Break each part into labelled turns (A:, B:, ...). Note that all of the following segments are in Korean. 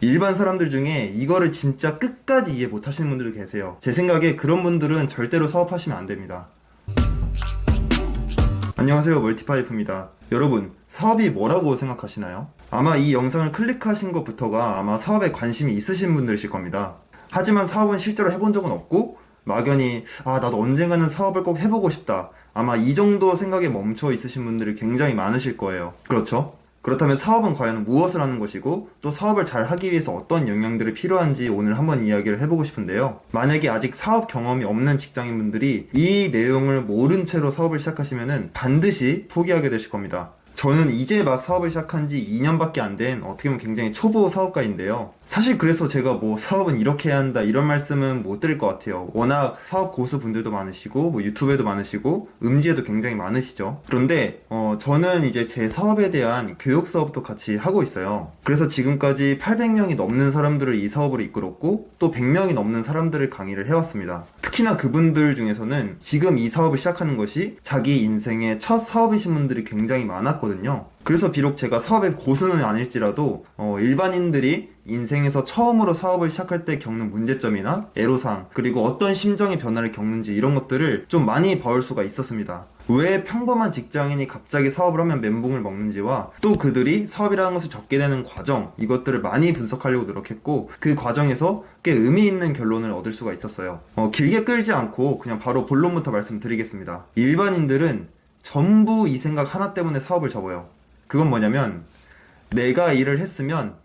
A: 일반 사람들 중에 이거를 진짜 끝까지 이해 못 하시는 분들도 계세요. 제 생각에 그런 분들은 절대로 사업하시면 안 됩니다. 안녕하세요, 멀티파이프입니다. 여러분, 사업이 뭐라고 생각하시나요? 아마 이 영상을 클릭하신 것부터가 아마 사업에 관심이 있으신 분들이실 겁니다. 하지만 사업은 실제로 해본 적은 없고 막연히 나도 언젠가는 사업을 꼭 해보고 싶다, 아마 이 정도 생각에 멈춰 있으신 분들이 굉장히 많으실 거예요. 그렇죠? 그렇다면 사업은 과연 무엇을 하는 것이고, 또 사업을 잘 하기 위해서 어떤 역량들이 필요한지 오늘 한번 이야기를 해보고 싶은데요. 만약에 아직 사업 경험이 없는 직장인분들이 이 내용을 모른 채로 사업을 시작하시면은 반드시 포기하게 되실 겁니다. 저는 이제 막 사업을 시작한 지 2년밖에 안 된 어떻게 보면 굉장히 초보 사업가인데요. 사실 그래서 제가 뭐 사업은 이렇게 해야 한다 이런 말씀은 못 드릴 것 같아요. 워낙 사업 고수분들도 많으시고 뭐 유튜브에도 많으시고 음지에도 굉장히 많으시죠. 그런데 저는 이제 제 사업에 대한 교육 사업도 같이 하고 있어요. 그래서 지금까지 800명이 넘는 사람들을 이 사업으로 이끌었고, 또 100명이 넘는 사람들을 강의를 해왔습니다. 특히나 그분들 중에서는 지금 이 사업을 시작하는 것이 자기 인생의 첫 사업이신 분들이 굉장히 많았거든요. 그래서 비록 제가 사업의 고수는 아닐지라도 일반인들이 인생에서 처음으로 사업을 시작할 때 겪는 문제점이나 애로사항, 그리고 어떤 심정의 변화를 겪는지 이런 것들을 좀 많이 봐올 수가 있었습니다. 왜 평범한 직장인이 갑자기 사업을 하면 멘붕을 먹는지와, 또 그들이 사업이라는 것을 접게 되는 과정, 이것들을 많이 분석하려고 노력했고, 그 과정에서 꽤 의미 있는 결론을 얻을 수가 있었어요. 길게 끌지 않고 그냥 바로 본론부터 말씀드리겠습니다. 일반인들은 전부 이 생각 하나 때문에 사업을 접어요. 그건 뭐냐면, 내가 일을 했으면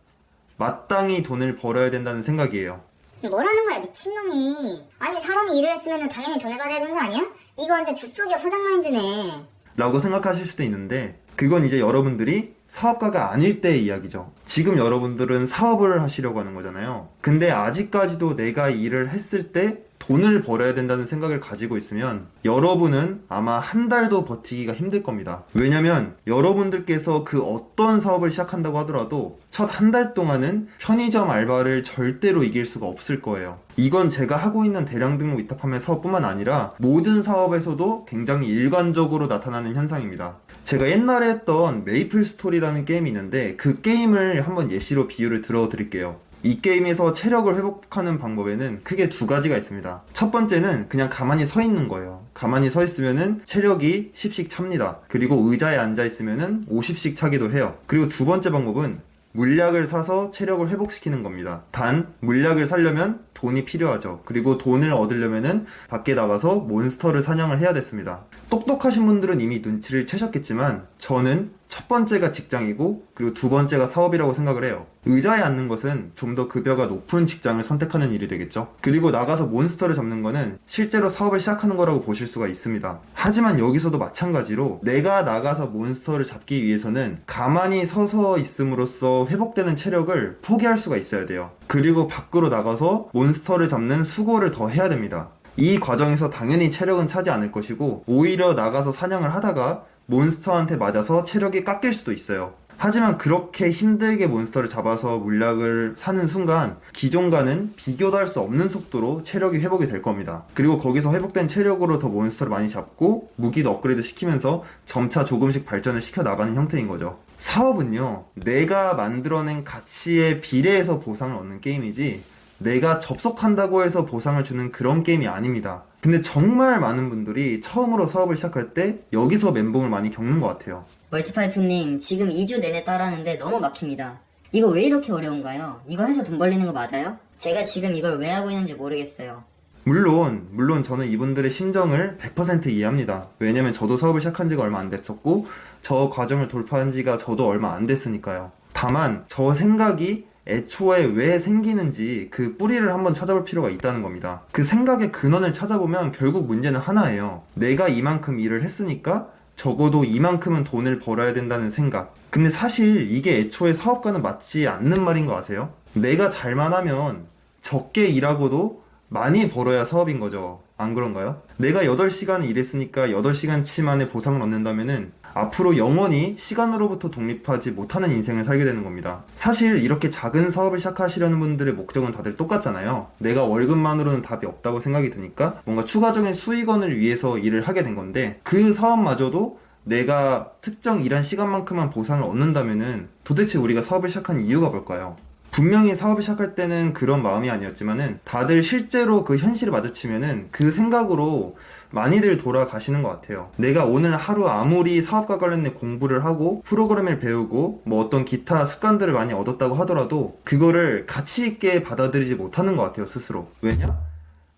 A: 마땅히 돈을 벌어야 된다는 생각이에요.
B: 뭐라는 거야, 미친놈이. 아니, 사람이 일을 했으면 당연히 돈을 받아야 되는 거 아니야? 이거 완전 줍속이야, 사장 마인드네.
A: 라고 생각하실 수도 있는데, 그건 이제 여러분들이 사업가가 아닐 때의 이야기죠. 지금 여러분들은 사업을 하시려고 하는 거잖아요. 근데 아직까지도 내가 일을 했을 때 돈을 벌어야 된다는 생각을 가지고 있으면 여러분은 아마 한 달도 버티기가 힘들 겁니다. 왜냐면 여러분들께서 그 어떤 사업을 시작한다고 하더라도 첫 한 달 동안은 편의점 알바를 절대로 이길 수가 없을 거예요. 이건 제가 하고 있는 대량 등록 위탁 판매 사업뿐만 아니라 모든 사업에서도 굉장히 일관적으로 나타나는 현상입니다. 제가 옛날에 했던 메이플 스토리라는 게임이 있는데, 그 게임을 한번 예시로 비유를 들어드릴게요. 이 게임에서 체력을 회복하는 방법에는 크게 두 가지가 있습니다. 첫 번째는 그냥 가만히 서 있는 거예요. 가만히 서 있으면은 체력이 10씩 찹니다. 그리고 의자에 앉아 있으면은 50씩 차기도 해요. 그리고 두 번째 방법은 물약을 사서 체력을 회복시키는 겁니다. 단, 물약을 사려면 돈이 필요하죠. 그리고 돈을 얻으려면은 밖에 나가서 몬스터를 사냥을 해야 됐습니다. 똑똑하신 분들은 이미 눈치를 채셨겠지만, 저는 첫 번째가 직장이고 그리고 두 번째가 사업이라고 생각을 해요. 의자에 앉는 것은 좀 더 급여가 높은 직장을 선택하는 일이 되겠죠. 그리고 나가서 몬스터를 잡는 거는 실제로 사업을 시작하는 거라고 보실 수가 있습니다. 하지만 여기서도 마찬가지로 내가 나가서 몬스터를 잡기 위해서는 가만히 서서 있음으로써 회복되는 체력을 포기할 수가 있어야 돼요. 그리고 밖으로 나가서 몬스터를 잡는 수고를 더 해야 됩니다. 이 과정에서 당연히 체력은 차지 않을 것이고, 오히려 나가서 사냥을 하다가 몬스터한테 맞아서 체력이 깎일 수도 있어요. 하지만 그렇게 힘들게 몬스터를 잡아서 물약을 사는 순간 기존과는 비교도 할 수 없는 속도로 체력이 회복이 될 겁니다. 그리고 거기서 회복된 체력으로 더 몬스터를 많이 잡고 무기도 업그레이드 시키면서 점차 조금씩 발전을 시켜 나가는 형태인 거죠. 사업은요, 내가 만들어낸 가치에 비례해서 보상을 얻는 게임이지, 내가 접속한다고 해서 보상을 주는 그런 게임이 아닙니다. 근데 정말 많은 분들이 처음으로 사업을 시작할 때 여기서 멘붕을 많이 겪는 것 같아요.
C: 멀티파이프님, 지금 2주 내내 따라하는데 너무 막힙니다. 이거 왜 이렇게 어려운가요? 이거 해서 돈 벌리는 거 맞아요? 제가 지금 이걸 왜 하고 있는지 모르겠어요.
A: 물론 저는 이분들의 심정을 100% 이해합니다. 왜냐면 저도 사업을 시작한 지가 얼마 안 됐었고, 저 과정을 돌파한 지가 저도 얼마 안 됐으니까요. 다만 저 생각이 애초에 왜 생기는지 그 뿌리를 한번 찾아볼 필요가 있다는 겁니다. 그 생각의 근원을 찾아보면 결국 문제는 하나예요. 내가 이만큼 일을 했으니까 적어도 이만큼은 돈을 벌어야 된다는 생각. 근데 사실 이게 애초에 사업과는 맞지 않는 말인 거 아세요? 내가 잘만 하면 적게 일하고도 많이 벌어야 사업인 거죠. 안 그런가요? 내가 8시간 일했으니까 8시간치 만에 보상을 얻는다면은 앞으로 영원히 시간으로부터 독립하지 못하는 인생을 살게 되는 겁니다. 사실 이렇게 작은 사업을 시작하시려는 분들의 목적은 다들 똑같잖아요. 내가 월급만으로는 답이 없다고 생각이 드니까 뭔가 추가적인 수익원을 위해서 일을 하게 된 건데, 그 사업마저도 내가 특정 일한 시간만큼만 보상을 얻는다면은 도대체 우리가 사업을 시작한 이유가 뭘까요? 분명히 사업을 시작할 때는 그런 마음이 아니었지만은 다들 실제로 그 현실을 마주치면은 그 생각으로 많이들 돌아가시는 것 같아요. 내가 오늘 하루 아무리 사업과 관련된 공부를 하고 프로그램을 배우고 뭐 어떤 기타 습관들을 많이 얻었다고 하더라도 그거를 가치 있게 받아들이지 못하는 것 같아요, 스스로. 왜냐?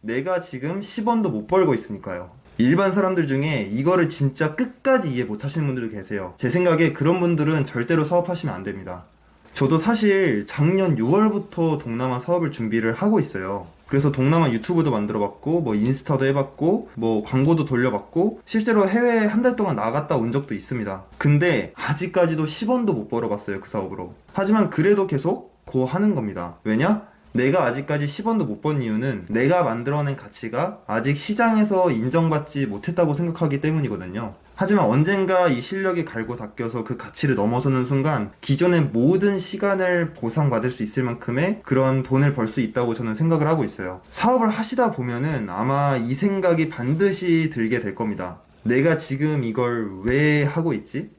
A: 내가 지금 10원도 못 벌고 있으니까요. 일반 사람들 중에 이거를 진짜 끝까지 이해 못 하시는 분들도 계세요. 제 생각에 그런 분들은 절대로 사업하시면 안 됩니다. 저도 사실 작년 6월부터 동남아 사업을 준비를 하고 있어요. 그래서 동남아 유튜브도 만들어봤고 뭐 인스타도 해봤고 뭐 광고도 돌려봤고 실제로 해외에 한 달 동안 나갔다 온 적도 있습니다. 근데 아직까지도 10원도 못 벌어봤어요, 그 사업으로. 하지만 그래도 계속 하는 겁니다. 왜냐? 내가 아직까지 10원도 못 번 이유는 내가 만들어낸 가치가 아직 시장에서 인정받지 못했다고 생각하기 때문이거든요. 하지만 언젠가 이 실력이 갈고 닦여서 그 가치를 넘어서는 순간 기존의 모든 시간을 보상받을 수 있을 만큼의 그런 돈을 벌 수 있다고 저는 생각을 하고 있어요. 사업을 하시다 보면은 아마 이 생각이 반드시 들게 될 겁니다. 내가 지금 이걸 왜 하고 있지?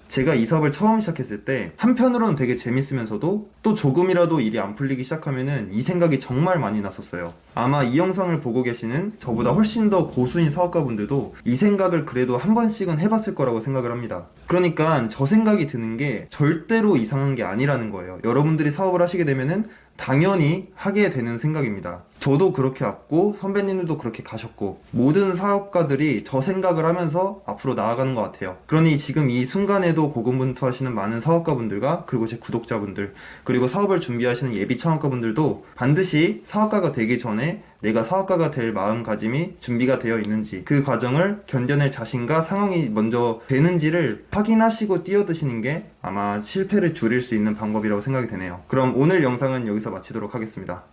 A: 제가 이 사업을 처음 시작했을 때 한편으로는 되게 재밌으면서도 또 조금이라도 일이 안 풀리기 시작하면은 이 생각이 정말 많이 났었어요. 아마 이 영상을 보고 계시는 저보다 훨씬 더 고수인 사업가분들도 이 생각을 그래도 한 번씩은 해봤을 거라고 생각을 합니다. 그러니까 저 생각이 드는 게 절대로 이상한 게 아니라는 거예요. 여러분들이 사업을 하시게 되면은 당연히 하게 되는 생각입니다. 저도 그렇게 왔고 선배님들도 그렇게 가셨고 모든 사업가들이 저 생각을 하면서 앞으로 나아가는 것 같아요. 그러니 지금 이 순간에도 고군분투하시는 많은 사업가분들과 그리고 제 구독자분들 그리고 사업을 준비하시는 예비 창업가분들도 반드시 사업가가 되기 전에 내가 사업가가 될 마음가짐이 준비가 되어 있는지 그 과정을 견뎌낼 자신과 상황이 먼저 되는지를 확인하시고 뛰어드시는 게 아마 실패를 줄일 수 있는 방법이라고 생각이 되네요. 그럼 오늘 영상은 여기서 마치도록 하겠습니다.